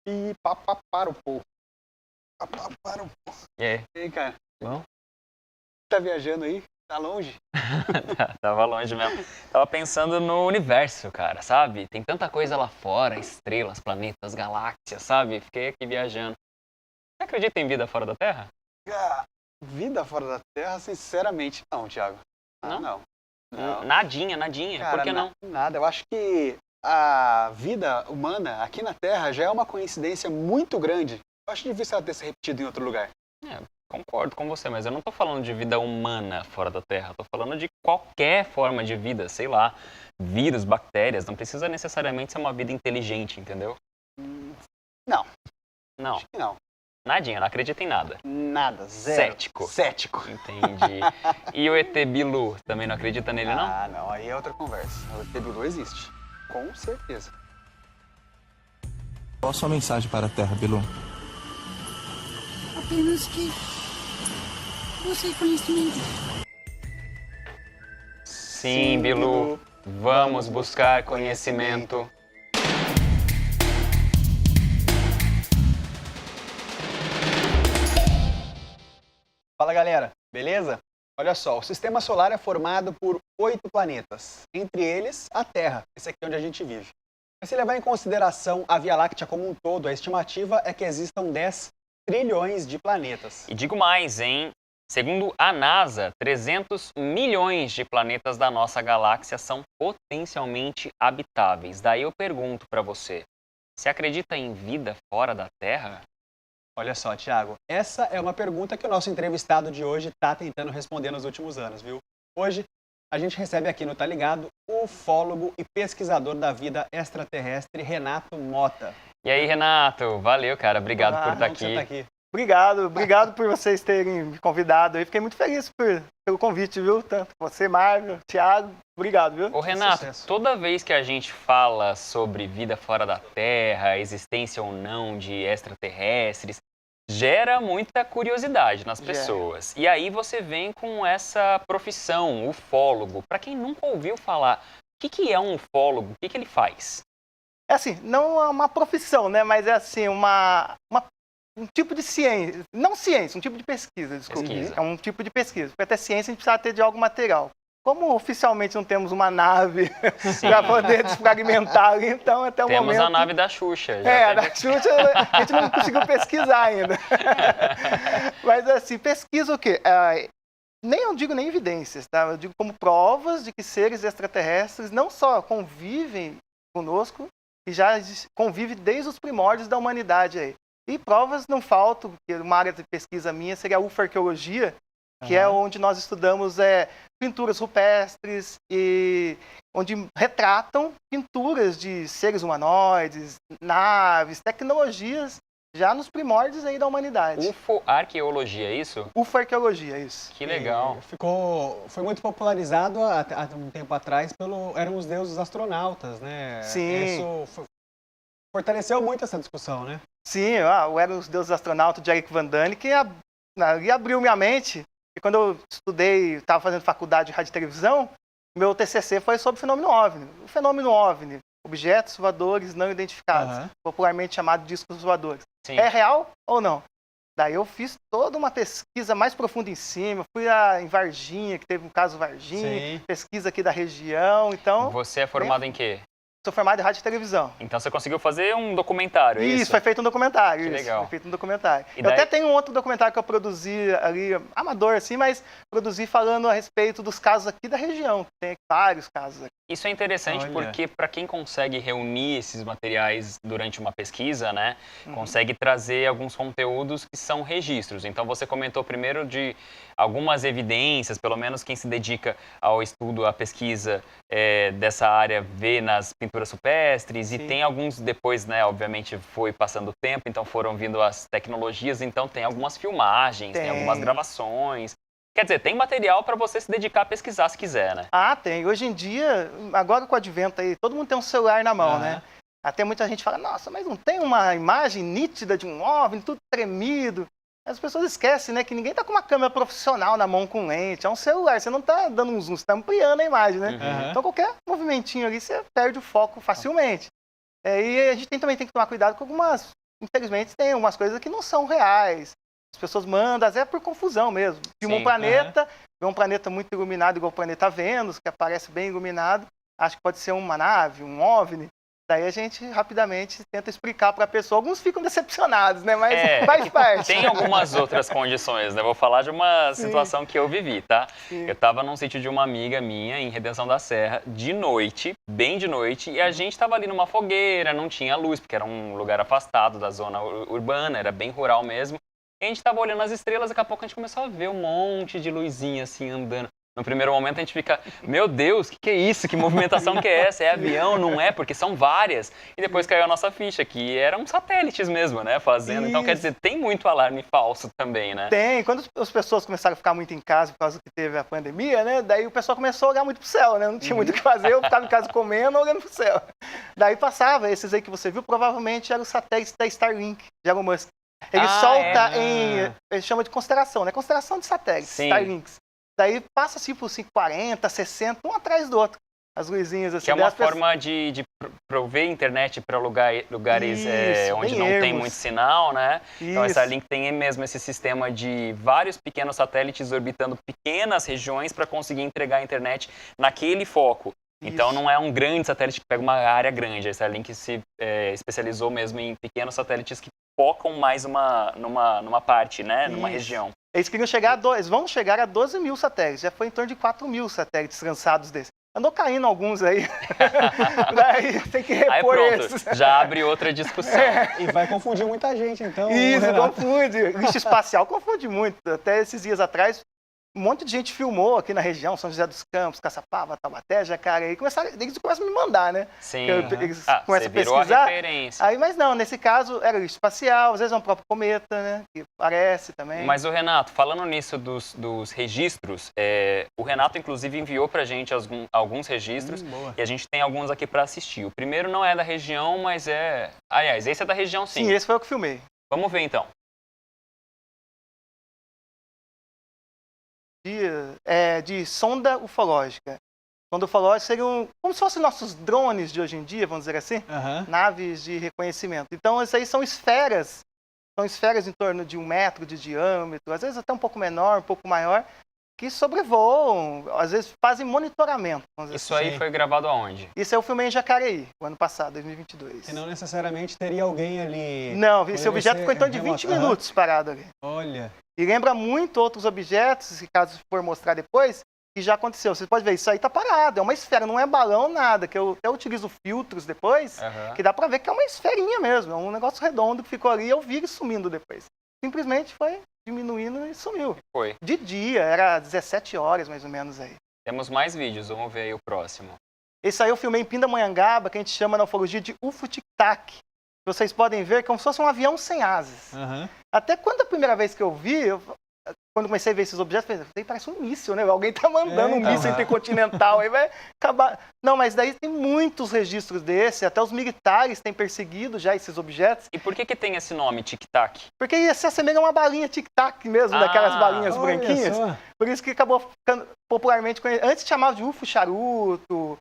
E papaparopô. Papaparopô. E aí? E aí, cara? Bom? Tá viajando aí? Tá longe? Tava longe mesmo. Tava pensando no universo, cara, sabe? Tem tanta coisa lá fora, estrelas, planetas, galáxias, sabe? Fiquei aqui viajando. Você acredita em vida fora da Terra? Ah, vida fora da Terra, sinceramente, não, Thiago. Não? Não. Não. Nadinha, nadinha. Cara, Por que não? nada. Eu acho que a vida humana aqui na Terra já é uma coincidência muito grande. Eu acho difícil ela ter se repetido em outro lugar. Concordo com você, mas eu não tô falando de vida humana fora da Terra. Tô falando de qualquer forma de vida, sei lá, vírus, bactérias. Não precisa necessariamente ser uma vida inteligente, entendeu? Não, Não, acho que não. nadinha, não acredita em nada. Nada, zero. Cético. Cético. Entendi. E o ET Bilu, também não acredita nele, não? Ah, não, aí é outra conversa. O ET Bilu existe. Com certeza. Qual a sua mensagem para a Terra, Bilu? Apenas que busque conhecimento. Sim, Bilu, vamos buscar conhecimento. Fala, galera, beleza? Olha só, o sistema solar é formado por 8 planetas, entre eles a Terra, esse aqui é onde a gente vive. Mas se levar em consideração a Via Láctea como um todo, a estimativa é que existam 10 trilhões de planetas. E digo mais, hein? Segundo a NASA, 300 milhões de planetas da nossa galáxia são potencialmente habitáveis. Daí eu pergunto pra você, você acredita em vida fora da Terra? Olha só, Thiago, essa é uma pergunta que o nosso entrevistado de hoje está tentando responder nos últimos anos, viu? Hoje, a gente recebe aqui no Tá Ligado o ufólogo e pesquisador da vida extraterrestre, Renato Mota. E aí, Renato, valeu, cara, obrigado por estar Bom que você aqui. tá aqui. Obrigado por vocês terem me convidado aí. Fiquei muito feliz pelo convite, viu? Tanto você, Marvel, Thiago, obrigado, viu? Ô, Renato, Sucesso. toda vez que a gente fala sobre vida fora da Terra, existência ou não de extraterrestres, gera muita curiosidade nas Gera. pessoas. E aí você vem com essa profissão, ufólogo. Para quem nunca ouviu falar, o que é um ufólogo? O que ele faz? É assim, não é uma profissão, né? Mas é assim, um tipo de ciência, não ciência, um tipo de pesquisa, desculpa. Pesquisa. É um tipo de pesquisa, porque até ciência a gente precisa ter de algo material. Como oficialmente não temos uma nave para poder desfragmentar, então até o Temos momento... a nave da Xuxa. Já É, teve- da Xuxa a gente não conseguiu pesquisar ainda. Mas assim, pesquisa o quê? Nem eu digo nem evidências, tá? Eu digo como provas de que seres extraterrestres não só convivem conosco, e já convivem desde os primórdios da humanidade aí. E provas não faltam, porque uma área de pesquisa minha seria a ufarqueologia, que é onde nós estudamos pinturas rupestres e onde retratam pinturas de seres humanoides, naves, tecnologias já nos primórdios aí da humanidade. Ufo-arqueologia, é isso? Ufarqueologia, isso. Que legal. Foi muito popularizado há um tempo atrás eram os deuses astronautas, né? Sim. Isso fortaleceu muito essa discussão, né? Sim, eu era os deuses astronautas de Eric Van Dane que abriu minha mente. E quando eu estudei, estava fazendo faculdade de rádio e televisão, meu TCC foi sobre o fenômeno OVNI. O fenômeno OVNI, objetos voadores não identificados, popularmente chamado discos voadores. Sim. É real ou não? Daí eu fiz toda uma pesquisa mais profunda em cima, fui em Varginha, que teve um caso Varginha, Sim. pesquisa aqui da região, então Você é formado em quê? sou formado em rádio e televisão. Então você conseguiu fazer um documentário, é isso? Isso, foi feito um documentário. Que isso, legal. Foi feito um documentário. E Eu daí- até tenho um outro documentário que eu produzi ali, amador assim, mas produzi falando a respeito dos casos aqui da região. Tem vários casos aqui. Isso é interessante Olha. porque para quem consegue reunir esses materiais durante uma pesquisa, né, consegue trazer alguns conteúdos que são registros. Então você comentou primeiro de algumas evidências, pelo menos quem se dedica ao estudo, à pesquisa dessa área vê nas pinturas rupestres, e Sim. tem alguns depois, né, obviamente foi passando o tempo, então foram vindo as tecnologias, então tem algumas filmagens, tem Tem. algumas gravações. Quer dizer, tem material para você se dedicar a pesquisar se quiser, né? Ah, tem. Hoje em dia, agora com o advento aí, todo mundo tem um celular na mão, né? Até muita gente fala, nossa, mas não tem uma imagem nítida de um OVNI, tudo tremido. As pessoas esquecem, né, que ninguém tá com uma câmera profissional na mão com lente, é um celular, você não tá dando um zoom, você tá ampliando a imagem, né? Então qualquer movimentinho ali, você perde o foco facilmente. E a gente também tem que tomar cuidado com algumas infelizmente, tem umas coisas que não são reais. As pessoas mandam, às vezes é por confusão mesmo. Filma um planeta, vê um planeta muito iluminado, igual o planeta Vênus, que aparece bem iluminado, acho que pode ser uma nave, um OVNI. Daí a gente rapidamente tenta explicar para a pessoa. Alguns ficam decepcionados, né? Mas faz parte. Tem algumas outras condições, né? Vou falar de uma situação que eu vivi, tá? Sim. Eu tava num sítio de uma amiga minha, em Redenção da Serra, de noite, bem de noite, e a gente tava ali numa fogueira, não tinha luz, porque era um lugar afastado da zona urbana, era bem rural mesmo. E a gente tava olhando as estrelas, daqui a pouco a gente começou a ver um monte de luzinha assim andando. No primeiro momento a gente fica, meu Deus, que é isso? Que movimentação que é essa? É avião? Não é? Porque são várias. E depois caiu a nossa ficha, que eram satélites mesmo, né? Fazendo. Então, quer dizer, tem muito alarme falso também, né? Tem. Quando as pessoas começaram a ficar muito em casa por causa que teve a pandemia, né? Daí o pessoal começou a olhar muito pro céu, né? Não tinha muito o que fazer, eu ficava em casa comendo, olhando pro céu. Daí passava, esses aí que você viu, provavelmente eram os satélites da Starlink, de Elon Musk. Ele solta ele chama de constelação, né? Constelação de satélites, Sim. Starlinks. Daí passa assim por 40, 60, um atrás do outro. As luzinhas assim. Que é uma forma de prover internet para lugares onde não tem muito sinal, né? Então, essa Starlink tem mesmo esse sistema de vários pequenos satélites orbitando pequenas regiões para conseguir entregar a internet naquele foco. Então, não é um grande satélite que pega uma área grande. A Starlink se especializou mesmo em pequenos satélites que focam mais numa parte, né? Numa região. Eles queriam eles vão chegar a 12 mil satélites. Já foi em torno de 4 mil satélites lançados desses. Andou caindo alguns aí. Daí tem que repor esses. Já abre outra discussão. E vai confundir muita gente, então. Isso, confunde. Lixo espacial confunde muito. Até esses dias atrás, um monte de gente filmou aqui na região, São José dos Campos, Caçapava, Taubaté, Jacareí. Eles começam a me mandar, né? Sim. Eles começam a virou pesquisar. A referência. Aí, mas não, nesse caso era lixo espacial, às vezes é um próprio cometa, né? Que aparece também. Mas o Renato, falando nisso dos registros, o Renato inclusive enviou pra gente alguns registros e a gente tem alguns aqui para assistir. O primeiro não é da região, mas aliás, esse é da região sim. Sim, esse foi o que filmei. Vamos ver então. De sonda ufológica. Sonda ufológica seriam como se fossem nossos drones de hoje em dia, vamos dizer assim, naves de reconhecimento. Então, essas aí são esferas em torno de 1 metro de diâmetro, às vezes até um pouco menor, um pouco maior, que sobrevoam, às vezes fazem monitoramento. Isso aí foi gravado aonde? Isso eu filmei em Jacareí, o ano passado, 2022. E não necessariamente teria alguém ali... Não, esse objeto ficou em torno de 20 minutos parado ali. Olha... E lembra muito outros objetos, que caso for mostrar depois, que já aconteceu. Você pode ver, isso aí tá parado, é uma esfera, não é balão, nada, que eu até utilizo filtros depois, que dá pra ver que é uma esferinha mesmo, é um negócio redondo que ficou ali e eu vi ele sumindo depois. Simplesmente foi diminuindo e sumiu. Foi. De dia, era 17 horas mais ou menos aí. Temos mais vídeos, vamos ver aí o próximo. Esse aí eu filmei em Pindamonhangaba, que a gente chama na ufologia de UFO Tic-Tac. Vocês podem ver como se fosse um avião sem asas. Até quando a primeira vez que eu vi, quando comecei a ver esses objetos, eu falei, parece um míssil, né? Alguém tá mandando um míssil intercontinental, aí vai acabar... Não, mas daí tem muitos registros desse, até os militares têm perseguido já esses objetos. E por que tem esse nome, Tic-Tac? Porque se assemelha a uma balinha Tic-Tac mesmo, daquelas balinhas branquinhas. Por isso que acabou ficando popularmente conhecido. Antes chamava de UFO charuto,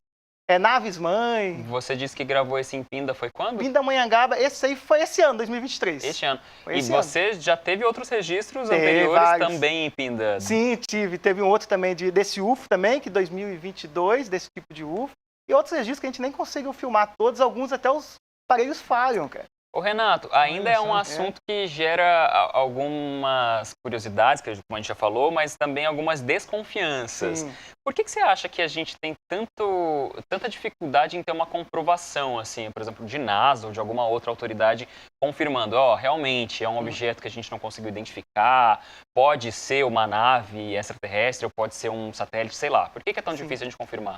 naves-mãe. Você disse que gravou esse em Pinda, foi quando? Pindamonhangaba, esse aí foi esse ano, 2023. Este ano. E você já teve outros registros anteriores vários. Também em Pinda? Sim, teve um outro também desse UFO também, que 2022, desse tipo de UFO. E outros registros que a gente nem conseguiu filmar todos, alguns até os aparelhos falham, cara. Ô Renato, ainda é um assunto que gera algumas curiosidades, que como a gente já falou, mas também algumas desconfianças. Sim. Por que você acha que a gente tem tanta dificuldade em ter uma comprovação, assim, por exemplo, de NASA ou de alguma outra autoridade confirmando, realmente é um objeto que a gente não conseguiu identificar, pode ser uma nave extraterrestre ou pode ser um satélite, sei lá. Por que é tão difícil a gente confirmar?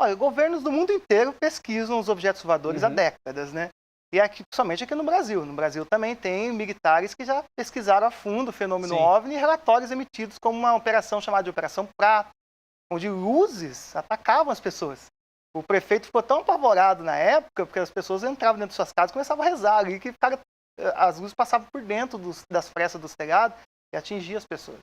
Olha, governos do mundo inteiro pesquisam os objetos voadores há décadas, né? E somente aqui no Brasil. No Brasil também tem militares que já pesquisaram a fundo o fenômeno OVNI e relatórios emitidos como uma operação chamada de Operação Prato, onde luzes atacavam as pessoas. O prefeito ficou tão apavorado na época, porque as pessoas entravam dentro de suas casas e começavam a rezar, e que as luzes passavam por dentro das frestas dos telhados e atingiam as pessoas.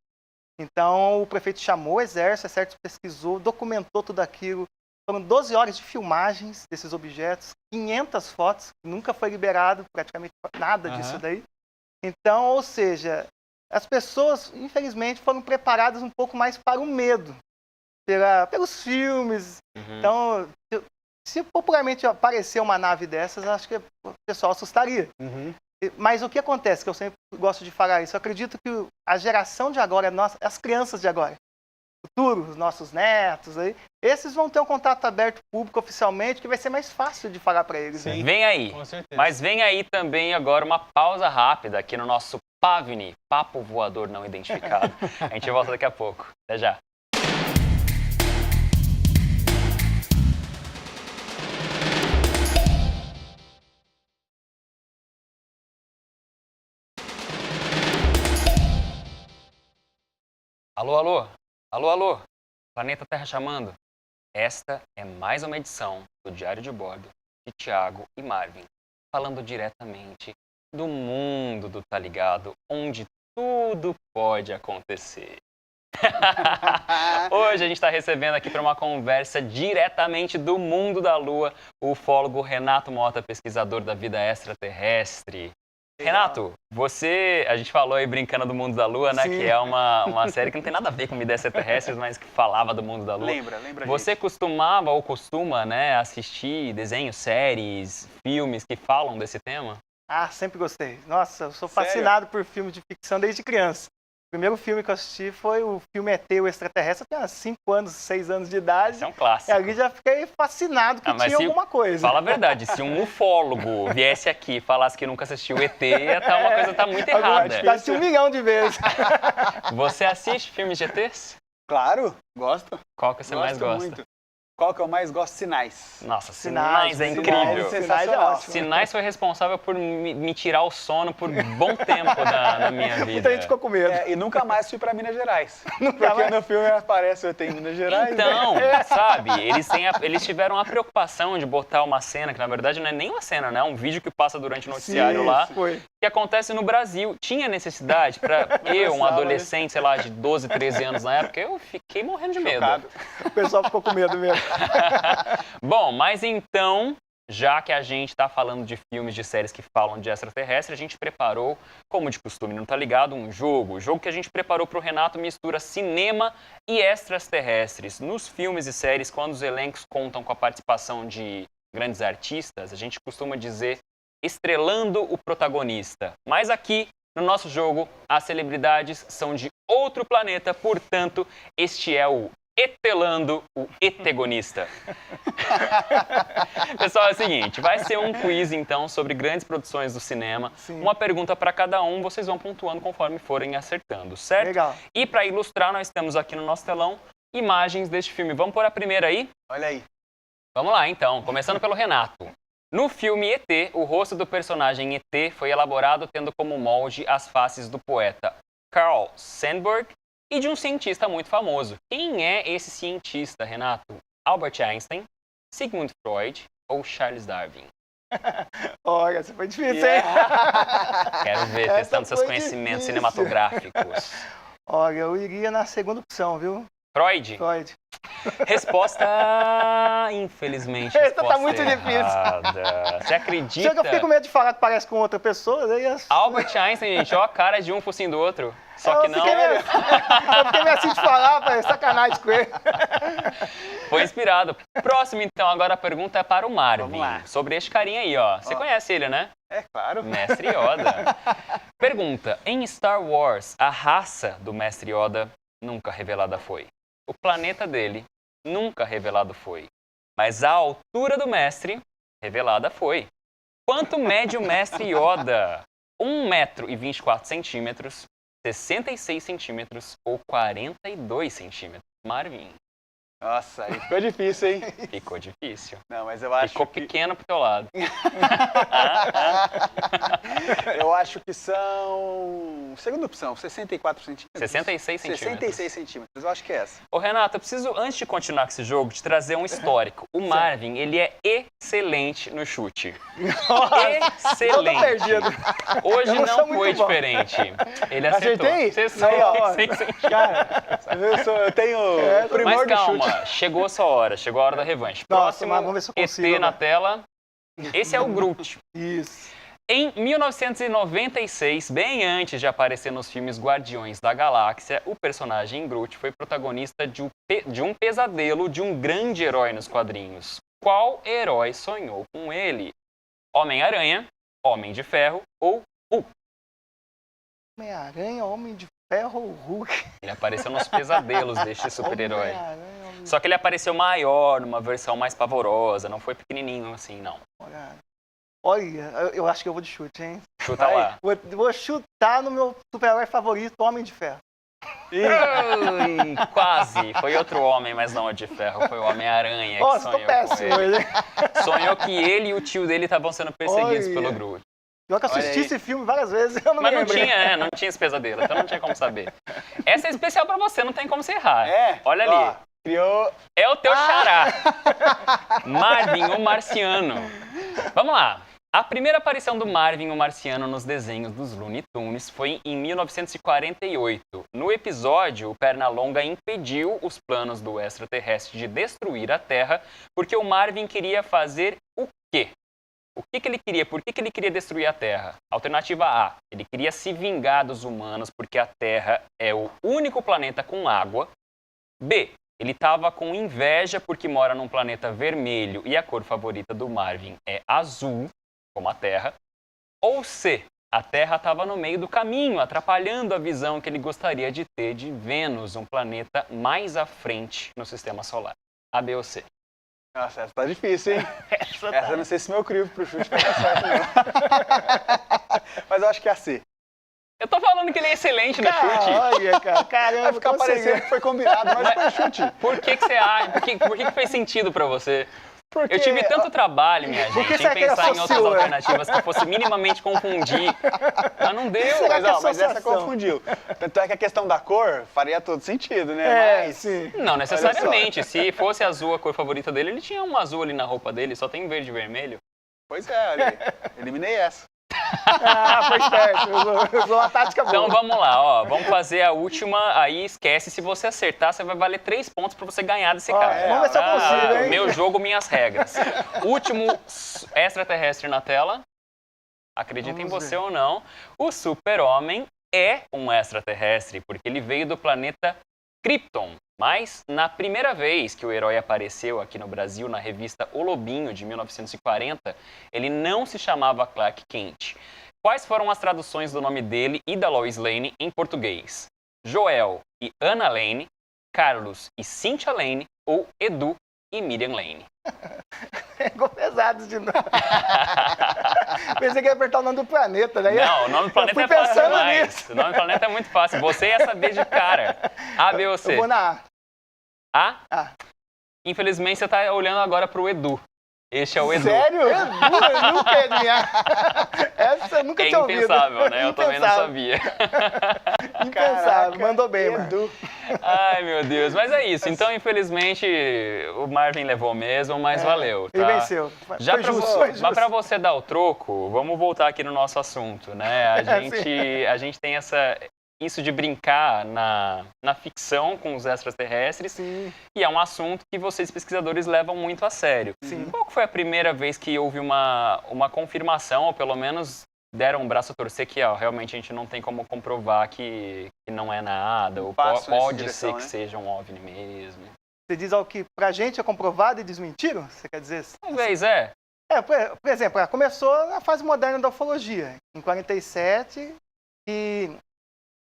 Então o prefeito chamou o exército pesquisou, documentou tudo aquilo, Foram 12 horas de filmagens desses objetos, 500 fotos, nunca foi liberado praticamente nada disso daí. Então, ou seja, as pessoas, infelizmente, foram preparadas um pouco mais para o medo, pelos filmes. Então, se popularmente aparecer uma nave dessas, acho que o pessoal assustaria. Mas o que acontece, que eu sempre gosto de falar isso, eu acredito que a geração de agora, as crianças de agora, futuro, os nossos netos, aí, esses vão ter um contato aberto público oficialmente, que vai ser mais fácil de falar para eles. Sim. Vem aí. Com certeza. Mas vem aí também agora uma pausa rápida aqui no nosso PAVNI, Papo Voador Não Identificado. A gente volta daqui a pouco. Até já. Alô, alô? Alô, alô? Planeta Terra chamando. Esta é mais uma edição do Diário de Bordo de Thiago e Marvin, falando diretamente do mundo do Tá Ligado, onde tudo pode acontecer. Hoje a gente está recebendo aqui para uma conversa diretamente do mundo da Lua, o ufólogo Renato Mota, pesquisador da vida extraterrestre. Renato, a gente falou aí brincando do mundo da Lua, né? Sim. Que é uma série que não tem nada a ver com vidas extraterrestres, mas que falava do mundo da Lua. Lembra Você gente. costumava ou costuma, né, assistir desenhos, séries, filmes que falam desse tema? Ah, sempre gostei. Nossa, eu sou Sério? fascinado por filmes de ficção desde criança. O primeiro filme que eu assisti foi o filme ET, o Extraterrestre. Eu tinha 5 anos, 6 anos de idade. Esse é um E clássico. ali já fiquei fascinado que mas tinha se- alguma coisa. Fala a verdade, se um ufólogo viesse aqui e falasse que nunca assistiu ET, uma coisa tá muito errada. Já assisti 1 milhão de vezes. Você assiste filmes de ETs? Claro, gosto. Qual que você mais Gosto gosta? muito. Qual que eu mais gosto? Sinais. Nossa, Sinais é Sinais, incrível. Sinais é ótimo. Sinais foi responsável por me tirar o sono por bom tempo da minha vida. Muita gente ficou com medo. E nunca mais fui pra Minas Gerais. Nunca Porque mais. no filme aparece eu tenho Minas Gerais. Então, sabe, eles tiveram a preocupação de botar uma cena, que na verdade não é nem uma cena, né? É um vídeo que passa durante o noticiário Sim, lá, foi. que acontece no Brasil. Tinha necessidade para eu, um adolescente, sei lá, de 12, 13 anos na época, eu fiquei morrendo de medo. Chocado. O pessoal ficou com medo mesmo. Bom, mas então, já que a gente está falando de filmes, de séries que falam de extraterrestre, a gente preparou, como de costume, não tá ligado, um jogo. O jogo que a gente preparou para o Renato mistura cinema e extraterrestres. Nos filmes e séries, quando os elencos contam com a participação de grandes artistas, a gente costuma dizer estrelando o protagonista. Mas aqui, no nosso jogo, as celebridades são de outro planeta, portanto, este é o Etelando o Etegonista. Pessoal, é o seguinte, vai ser um quiz, então, sobre grandes produções do cinema. Sim. Uma pergunta para cada um, vocês vão pontuando conforme forem acertando, certo? Legal. E para ilustrar, nós temos aqui no nosso telão imagens deste filme. Vamos pôr a primeira aí? Olha aí. Vamos lá, então. Começando pelo Renato. No filme ET, o rosto do personagem ET foi elaborado tendo como molde as faces do poeta Carl Sandburg e de um cientista muito famoso. Quem é esse cientista, Renato? Albert Einstein, Sigmund Freud ou Charles Darwin? Olha, essa foi difícil, hein? Quero ver, Essa testando seus foi conhecimentos difícil. cinematográficos. Olha, eu iria na segunda opção, viu? Freud? Freud. Resposta, infelizmente, Essa tá resposta muito difícil. errada. Você acredita? Chega, eu fiquei com medo de falar que parece com outra pessoa, daí Albert Einstein, gente, ó a cara de um focinho do outro. Só que eu não. fiquei meio assim de falar, pai, sacanagem com ele. Foi inspirado. Próximo, então, agora a pergunta é para o Marvin. Vamos lá. Sobre este carinha aí, ó. Você conhece ele, né? É claro. Mestre Yoda. Pergunta: em Star Wars, a raça do Mestre Yoda nunca revelada foi. O planeta dele nunca revelado foi. Mas a altura do mestre revelada foi. Quanto mede o Mestre Yoda? 1,24 m, 66 centímetros ou 42 centímetros? Marvin, Nossa, aí ficou difícil, hein? ficou difícil. Não, mas eu acho Ficou que... pequeno pro teu lado. Eu acho que são Segunda opção, 64 centímetros. 66 centímetros. 66 centímetros, eu acho que é essa. Ô, Renato, eu preciso, antes de continuar com esse jogo, te trazer um histórico. O Marvin, ele é excelente no chute. Excelente. perdido. Hoje Eu não não sou foi muito bom. diferente. Ele acertou. Acertei? 66 centímetros. Cara, eu tenho o primor Mas do calma, chute. chegou a sua hora, chegou a hora da revanche. Nossa, Próximo, mas vamos ver se eu consigo, ET na né? tela. Esse é o Groot. Isso. Em 1996, bem antes de aparecer nos filmes Guardiões da Galáxia, o personagem Groot foi protagonista de um pesadelo de um grande herói nos quadrinhos. Qual herói sonhou com ele? Homem-Aranha, Homem de Ferro ou Hulk? Homem-Aranha, Homem de Ferro ou Hulk? Ele apareceu nos pesadelos deste super-herói. Homem-Aranha, Homem de Só que ele apareceu maior, numa versão mais pavorosa, não foi pequenininho assim, não. Ferro. Olha, eu acho que eu vou de chute, hein? Chuta lá. Vou chutar no meu super-herói favorito, Homem de Ferro. Ui, quase. Foi outro homem, mas não o de Ferro. Foi o Homem-Aranha que Nossa, tô sonhou com péssimo. ele. Ele. Sonhou que ele e o tio dele estavam sendo perseguidos Olha. pelo Groot. Pior que eu Olha assisti aí. esse filme várias vezes, eu não Mas me não lembro. tinha, né? Não tinha esse pesadelo, então não tinha como saber. Essa é especial pra você, não tem como você errar. É? Olha Ó, ali. criou... É o teu xará. Marvin, o Marciano. Vamos lá. A primeira aparição do Marvin, o Marciano, nos desenhos dos Looney Tunes foi em 1948. No episódio, o Pernalonga impediu os planos do extraterrestre de destruir a Terra porque o Marvin queria fazer o quê? O que ele queria? Por que ele queria destruir a Terra? Alternativa A, ele queria se vingar dos humanos porque a Terra é o único planeta com água. B, ele estava com inveja porque mora num planeta vermelho e a cor favorita do Marvin é azul, como a Terra. Ou C, a Terra estava no meio do caminho, atrapalhando a visão que ele gostaria de ter de Vênus, um planeta mais à frente no Sistema Solar. A, B ou C? Nossa, essa tá difícil, hein? Essa eu não sei se meu crivo pro chute vai dar certo, não. Mas eu acho que é a C. Eu tô falando que ele é excelente no chute. Olha, cara, Vai caramba, ficar consegui. parecendo que foi combinado, mas foi chute. Por que você acha? Por que fez sentido pra você? Porque... Eu tive tanto trabalho, minha Por que gente, em será que ele pensar em outras associou, né? alternativas que fosse minimamente confundir. Mas não deu. Será Mas, que é ó, mas essa associação? confundiu. Tanto é que a questão da cor faria todo sentido, né? É, Mas... sim. Não necessariamente. Se fosse azul a cor favorita dele, ele tinha um azul ali na roupa dele, só tem verde e vermelho. Pois é, olha aí. Eliminei essa. Ah, foi esperto. Usou uma tática boa. Então vamos lá, ó. Vamos fazer a última. Aí esquece, se você acertar, você vai valer 3 pontos pra você ganhar desse Ó, cara. vamos ver se eu consigo, hein? Meu jogo, minhas regras. Último extraterrestre na tela. Acredita em Vamos você ver. ou não. O Super-Homem é um extraterrestre, porque ele veio do planeta Krypton. Mas, na primeira vez que o herói apareceu aqui no Brasil, na revista O Lobinho, de 1940, ele não se chamava Clark Kent. Quais foram as traduções do nome dele e da Lois Lane em português? Joel e Anna Lane, Carlos e Cynthia Lane ou Edu e Miriam Lane? Pegou pesado de novo. Pensei que ia apertar o nome do planeta, né? Não, o nome do planeta fui é fácil pensando demais. nisso. O nome do planeta é muito fácil. Você ia saber de cara. A, B ou C? Eu vou na A. A? A. Infelizmente, você está olhando agora para o Edu. Este é o Edu. Sério? Eu nunca ia adivinhar. Essa eu nunca É tinha ouvido. impensável, né? Eu também não Impensável. sabia. Impensável. Caraca, Mandou bem, mano. Edu. Ai, meu Deus. Mas é isso. Então, infelizmente, o Marvin levou mesmo, mas valeu. Ele Tá? venceu. Já foi pra, justo, vo- foi mas justo. pra você dar o troco, vamos voltar aqui no nosso assunto, né? A gente tem isso de brincar na ficção com os extraterrestres Sim, e é um assunto que vocês pesquisadores levam muito a sério. sim. Qual que foi a primeira vez que houve uma confirmação, ou pelo menos deram um braço a torcer que realmente a gente não tem como comprovar que não é nada, ou passo nessa pode direção, ser que né? seja um OVNI mesmo? Você diz algo que pra gente é comprovado e desmentiram? Você quer dizer? Talvez, é. Por exemplo, começou na fase moderna da ufologia, em 47, e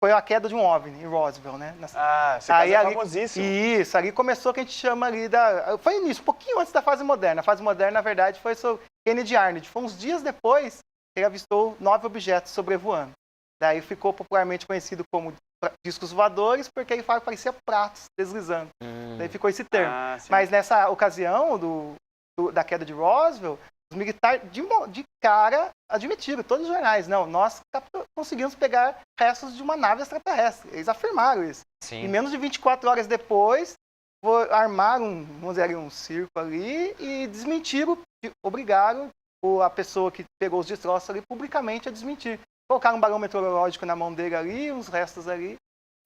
foi a queda de um OVNI em Roswell, né? Ah, esse Aí caso é ali- famosíssimo. Isso, ali começou o que a gente chama ali da... Foi início, um pouquinho antes da fase moderna. A fase moderna, na verdade, foi sobre Kennedy Arnold. Foi uns dias depois que ele avistou 9 objetos sobrevoando. Daí ficou popularmente conhecido como discos voadores, porque ele falava que parecia pratos deslizando. Daí ficou esse termo. Ah, sim. Mas nessa ocasião da queda de Roswell, Os militares, de cara, admitiram, todos os jornais, não, nós conseguimos pegar restos de uma nave extraterrestre. Eles afirmaram isso. Sim. E menos de 24 horas depois, armaram, vamos dizer, um circo ali e desmentiram, obrigaram a pessoa que pegou os destroços ali publicamente a desmentir. Colocaram um balão meteorológico na mão dele ali, uns restos ali,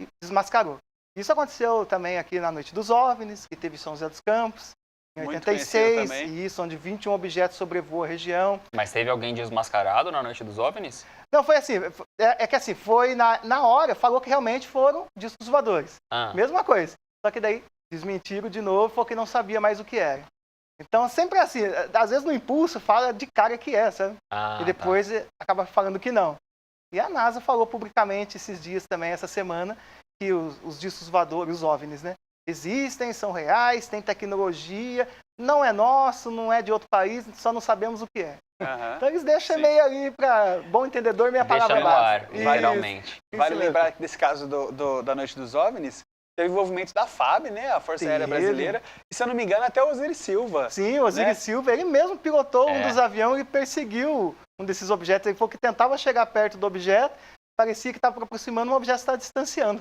e desmascarou. Isso aconteceu também aqui na Noite dos OVNIs, que teve em São José dos Campos, em Muito 86, conhecido também. isso, onde 21 objetos sobrevoam a região. Mas teve alguém desmascarado na Noite dos OVNIs? Não, foi assim, é que assim, foi na hora, falou que realmente foram discos voadores. Ah, Mesma coisa. Só que daí desmentiram de novo, porque não sabia mais o que era. Então, sempre assim, às vezes no impulso fala de cara que é, sabe? E depois acaba falando que não. E a NASA falou publicamente esses dias também, essa semana, que os discos voadores, os OVNIs, né? Existem, são reais, tem tecnologia, não é nosso, não é de outro país, só não sabemos o que é. Aham. Então eles deixam Sim. meio ali para bom entendor, meia deixa palavra no ar, básica. literalmente. Isso Vale mesmo. lembrar que nesse caso da Noite dos OVNIs, teve envolvimento da FAB, né? A Força Aérea Teve. Brasileira. E se eu não me engano, até o Osiris Silva. Sim, o Osiris né? Silva, ele mesmo pilotou um É. dos aviões e perseguiu um desses objetos. Ele falou que tentava chegar perto do objeto, parecia que estava aproximando, mas o objeto estava distanciando.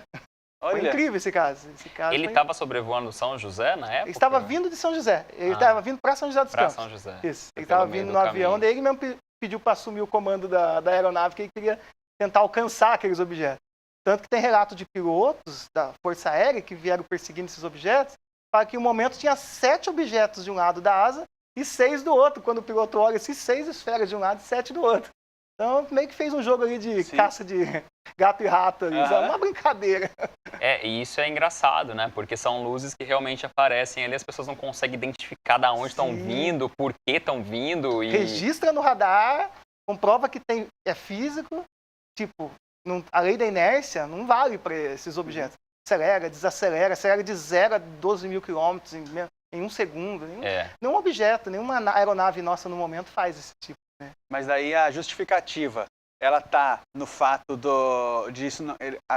Foi Olha, incrível esse caso. Esse caso Ele foi... estava sobrevoando São José na época? Ele estava vindo de São José. Ele estava vindo para São José dos Para Campos. São José. Isso. Ele pelo estava meio vindo do no avião, caminho. daí ele mesmo pediu para assumir o comando da aeronave, que ele queria tentar alcançar aqueles objetos. Tanto que tem relato de pilotos da Força Aérea que vieram perseguindo esses objetos, para que no momento tinha 7 objetos de um lado da asa e 6 do outro. Quando o piloto olha, assim, 6 esferas de um lado e 7 do outro. Então, meio que fez um jogo ali de Sim. caça de gato e rato, ali, sabe? Uma brincadeira. E isso é engraçado, né? Porque são luzes que realmente aparecem ali, as pessoas não conseguem identificar de onde estão Sim. vindo, por que estão vindo. E... Registra no radar, comprova que é físico, tipo, a lei da inércia não vale para esses objetos. Acelera, desacelera, acelera de 0 a 12 mil quilômetros em um segundo. Nenhum objeto, nenhuma aeronave nossa no momento faz esse tipo. mas daí a justificativa, ela tá no fato disso,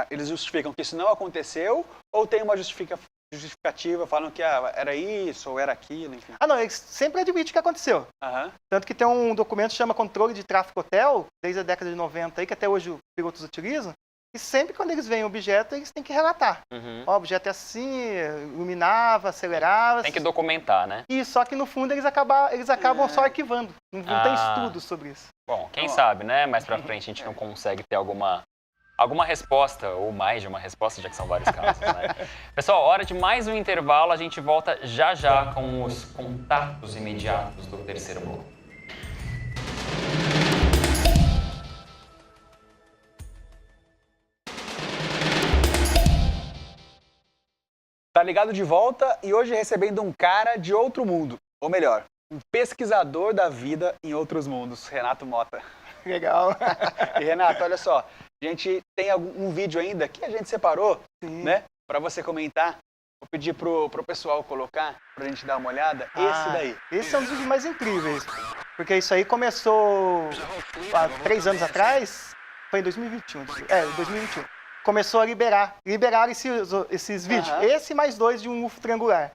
eles justificam que isso não aconteceu, ou tem uma justificativa, falam que era isso, ou era aquilo, enfim. Ah, não, eles sempre admitem que aconteceu. Aham. Tanto que tem um documento que chama Controle de Tráfego Hotel, desde a década de 90, aí, que até hoje os pilotos utilizam, e sempre quando eles veem o objeto, eles têm que relatar. Uhum. Ó, o objeto é assim, iluminava, acelerava. Tem que documentar, né? E só que no fundo eles acabam só arquivando. Não tem estudo sobre isso. Bom, quem sabe, né? Mais pra frente a gente não consegue ter alguma resposta, ou mais de uma resposta, já que são vários casos, né? Pessoal, hora de mais um intervalo, a gente volta já já com os contatos imediatos do terceiro bloco. Tá ligado de volta e hoje recebendo um cara de outro mundo. Ou melhor, um pesquisador da vida em outros mundos, Renato Mota. Legal. E Renato, olha só, a gente tem um vídeo ainda que a gente separou, Sim. né, para você comentar. Vou pedir pro pessoal colocar, pra gente dar uma olhada. Esse daí. Esse é um dos vídeos mais incríveis. Porque isso aí começou há 3 anos atrás. Foi em 2021. 2021. Começou a liberar esses vídeos. Aham. Esse mais 2 de um UFO triangular.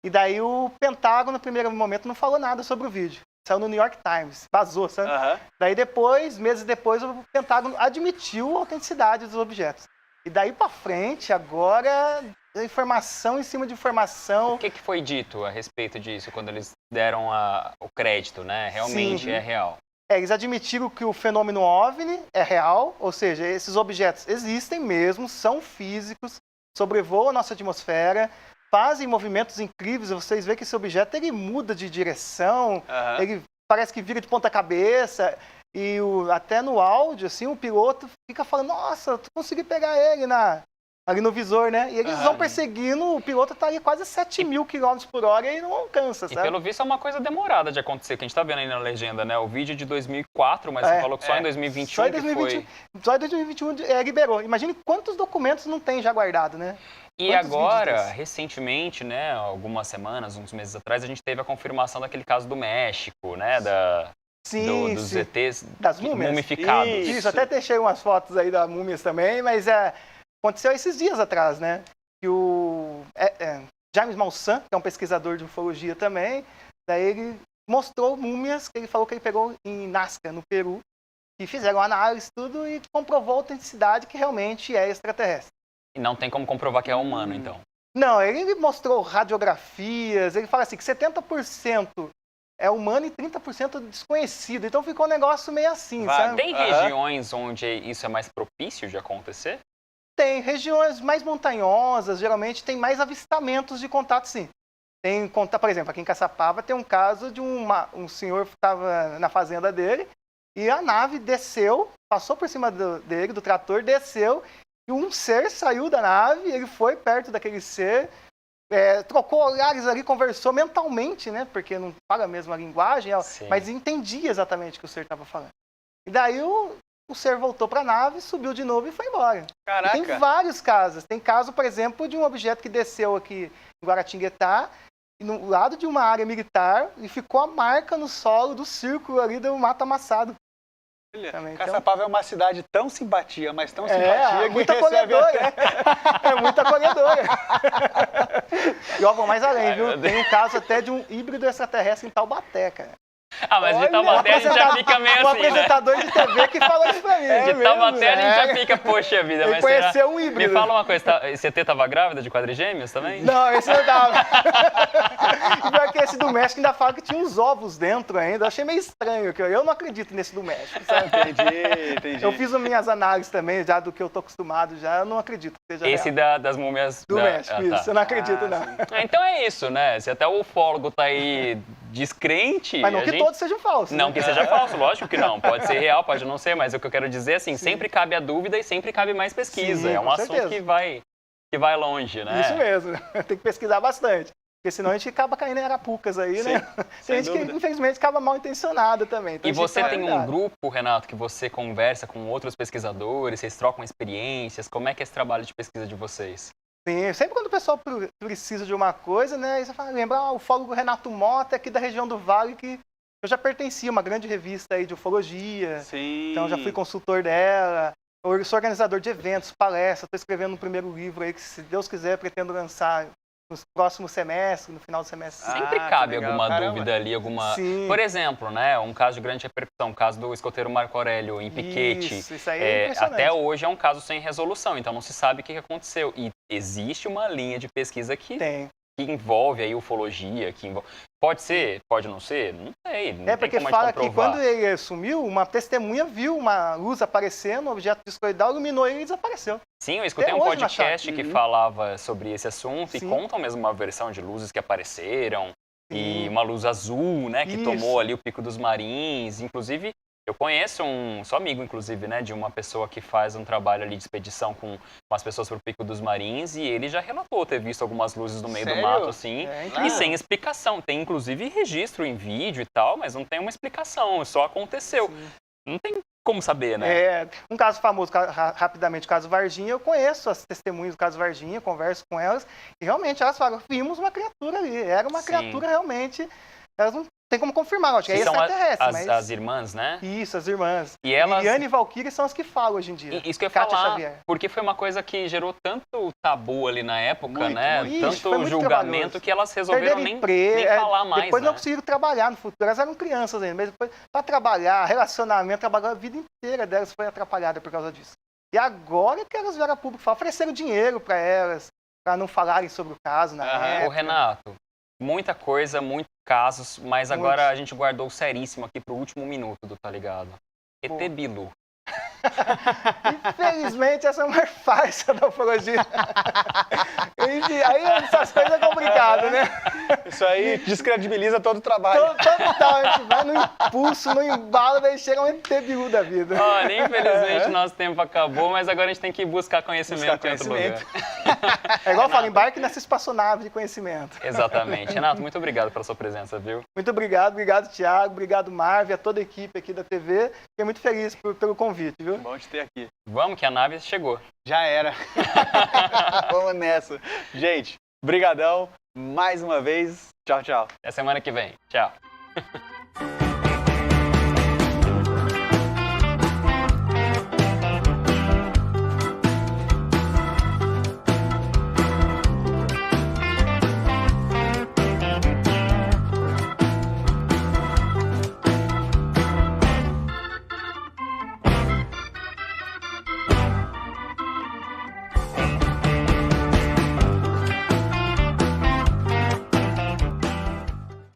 E daí o Pentágono, no primeiro momento, não falou nada sobre o vídeo. Saiu no New York Times, vazou, sabe? Aham. Daí depois, meses depois, o Pentágono admitiu a autenticidade dos objetos. E daí pra frente, agora, informação em cima de informação. O que foi dito a respeito disso quando eles deram o crédito, né? Realmente Sim. é real. Eles admitiram que o fenômeno OVNI é real, ou seja, esses objetos existem mesmo, são físicos, sobrevoam a nossa atmosfera, fazem movimentos incríveis. Vocês veem que esse objeto ele muda de direção, Aham. ele parece que vira de ponta cabeça, e até no áudio, assim, o piloto fica falando, nossa, tu consegui pegar ele ali no visor, né? E eles Aham. vão perseguindo, o piloto tá ali quase 7 mil km por hora e não alcança, E sabe? pelo visto é uma coisa demorada de acontecer, que a gente tá vendo aí na legenda, né? O vídeo de 2004, mas você falou que só em 2021 Só em que 2021, foi. só em 2021 liberou. Imagine quantos documentos não tem já guardado, né? E Quantos agora, vídeos desses? recentemente, né, algumas semanas, uns meses atrás, a gente teve a confirmação daquele caso do México, né, Sim, dos sim. ETs Das múmias? mumificados. Isso, até deixei umas fotos aí da múmias também, mas aconteceu esses dias atrás, né? Que o James Maussan, que é um pesquisador de ufologia também, daí ele mostrou múmias que ele falou que ele pegou em Nazca, no Peru, e fizeram análise tudo e comprovou a autenticidade que realmente é extraterrestre. E não tem como comprovar que é humano, então. Não, ele mostrou radiografias, ele fala assim que 70% é humano e 30% desconhecido. Então ficou um negócio meio assim, sabe? Tem regiões onde isso é mais propício de acontecer? Tem regiões mais montanhosas, geralmente tem mais avistamentos de contato, sim. Tem, por exemplo, aqui em Caçapava tem um caso de um senhor que estava na fazenda dele e a nave desceu, passou por cima dele, do trator, desceu e um ser saiu da nave, ele foi perto daquele ser, trocou olhares ali, conversou mentalmente, né? Porque não fala a mesma linguagem, mas entendia exatamente o que o ser estava falando. E daí o ser voltou para a nave, subiu de novo e foi embora. Caraca! E tem vários casos. Tem caso, por exemplo, de um objeto que desceu aqui em Guaratinguetá, no lado de uma área militar, e ficou a marca no solo do círculo ali do Mato Amassado. Também, Caçapava é uma cidade tão simpatia, mas tão simpatia É que muito acolhedora. É muito acolhedora. E ó, vou mais além, viu? Tem um caso até de um híbrido extraterrestre em Taubaté, cara. Ah, mas de Taubaté a gente já fica meio um assim, né? apresentador de TV que falou isso pra mim. De Taubaté a gente já fica, poxa vida, Ele mas conheceu um híbrido. Me fala uma coisa, esse ET tava grávida de quadrigêmeos também? Não, esse não tava. E pior que esse do México ainda fala que tinha uns ovos dentro ainda. Eu achei meio estranho, que eu não acredito nesse do México, sabe? Entendi. Eu fiz as minhas análises também, já do que eu tô acostumado, já eu não acredito que seja esse real. Das múmias... Do México, isso, eu não acredito, não. Então é isso, né? Se até o ufólogo tá aí descrente... Mas não que todos sejam falsos. Não que seja falso, lógico que não. Pode ser real, pode não ser, mas o que eu quero dizer, assim, sempre cabe a dúvida e sempre cabe mais pesquisa. Sim, é um assunto que vai longe, né? Isso mesmo. Tem que pesquisar bastante. Porque senão a gente acaba caindo em arapucas aí, né? Tem gente que, infelizmente, acaba mal intencionada também. Então, e você tem um grupo, Renato, que você conversa com outros pesquisadores, vocês trocam experiências. Como é que é esse trabalho de pesquisa de vocês? Sim, sempre quando o pessoal precisa de uma coisa, né? Aí você fala, lembra o ufólogo Renato Mota, aqui da região do Vale, que eu já pertencia a uma grande revista aí de ufologia. Sim. Então já fui consultor dela. Eu sou organizador de eventos, palestras. Estou escrevendo um primeiro livro aí que, se Deus quiser, pretendo lançar nos próximos semestres, no final do semestre. Sempre cabe alguma dúvida ali, alguma... Sim. Por exemplo, né, um caso de grande repercussão, o caso do escoteiro Marco Aurélio em Piquete. Isso aí é impressionante. Até hoje é um caso sem resolução, então não se sabe o que aconteceu. E existe uma linha de pesquisa que envolve aí ufologia, que envolve... Pode ser, pode não ser, não sei. Não tem porque como fala que quando ele sumiu, uma testemunha viu uma luz aparecendo, um objeto discoidal, iluminou ele e desapareceu. Sim, eu escutei um podcast que falava sobre esse assunto e contam mesmo uma versão de luzes que apareceram e uma luz azul, né, que tomou ali o Pico dos Marins. Inclusive, eu conheço sou amigo, inclusive, né, de uma pessoa que faz um trabalho ali de expedição com as pessoas pro Pico dos Marins e ele já relatou ter visto algumas luzes no meio do mato, assim, e sem explicação. Tem, inclusive, registro em vídeo e tal, mas não tem uma explicação, só aconteceu. Sim. Não tem como saber, né? Um caso famoso, rapidamente, o caso Varginha, eu conheço as testemunhas do caso Varginha, converso com elas, e realmente elas falam, vimos uma criatura ali, era uma criatura realmente, elas não tem como confirmar, acho que é extraterrestre. São as irmãs, né? Isso, as irmãs. E elas... Liliane e Valkyrie são as que falam hoje em dia. Isso que eu ia falar, porque foi uma coisa que gerou tanto tabu ali na época, né? Tanto julgamento que elas resolveram nem falar mais, depois não conseguiram trabalhar no futuro. Elas eram crianças ainda, mas depois, para trabalhar, relacionamento, trabalhar, a vida inteira delas foi atrapalhada por causa disso. E agora que elas vieram a público falar, ofereceram dinheiro para elas, para não falarem sobre o caso na época. Ô, Renato, muita coisa, muitos casos, mas agora a gente guardou o seríssimo aqui pro último minuto do Tá Ligado. ET Bilu. Infelizmente, essa é uma farsa da ufologia. Aí essas coisas é complicado, né? Isso aí descredibiliza todo o trabalho. Total, a gente vai no impulso, no embalo, daí chega um ET Bilu da vida. Olha, infelizmente nosso tempo acabou, mas agora a gente tem que buscar conhecimento em outro lugar. É igual eu falo, embarque nessa espaçonave de conhecimento. Exatamente. Renato, muito obrigado pela sua presença, viu? Muito obrigado, Thiago, obrigado, Marvel, a toda a equipe aqui da TV. Fiquei muito feliz pelo convite, viu? Bom te ter aqui. Vamos que a nave chegou. Já era. Vamos nessa. Gente, brigadão. Mais uma vez. Tchau, tchau. Até semana que vem. Tchau.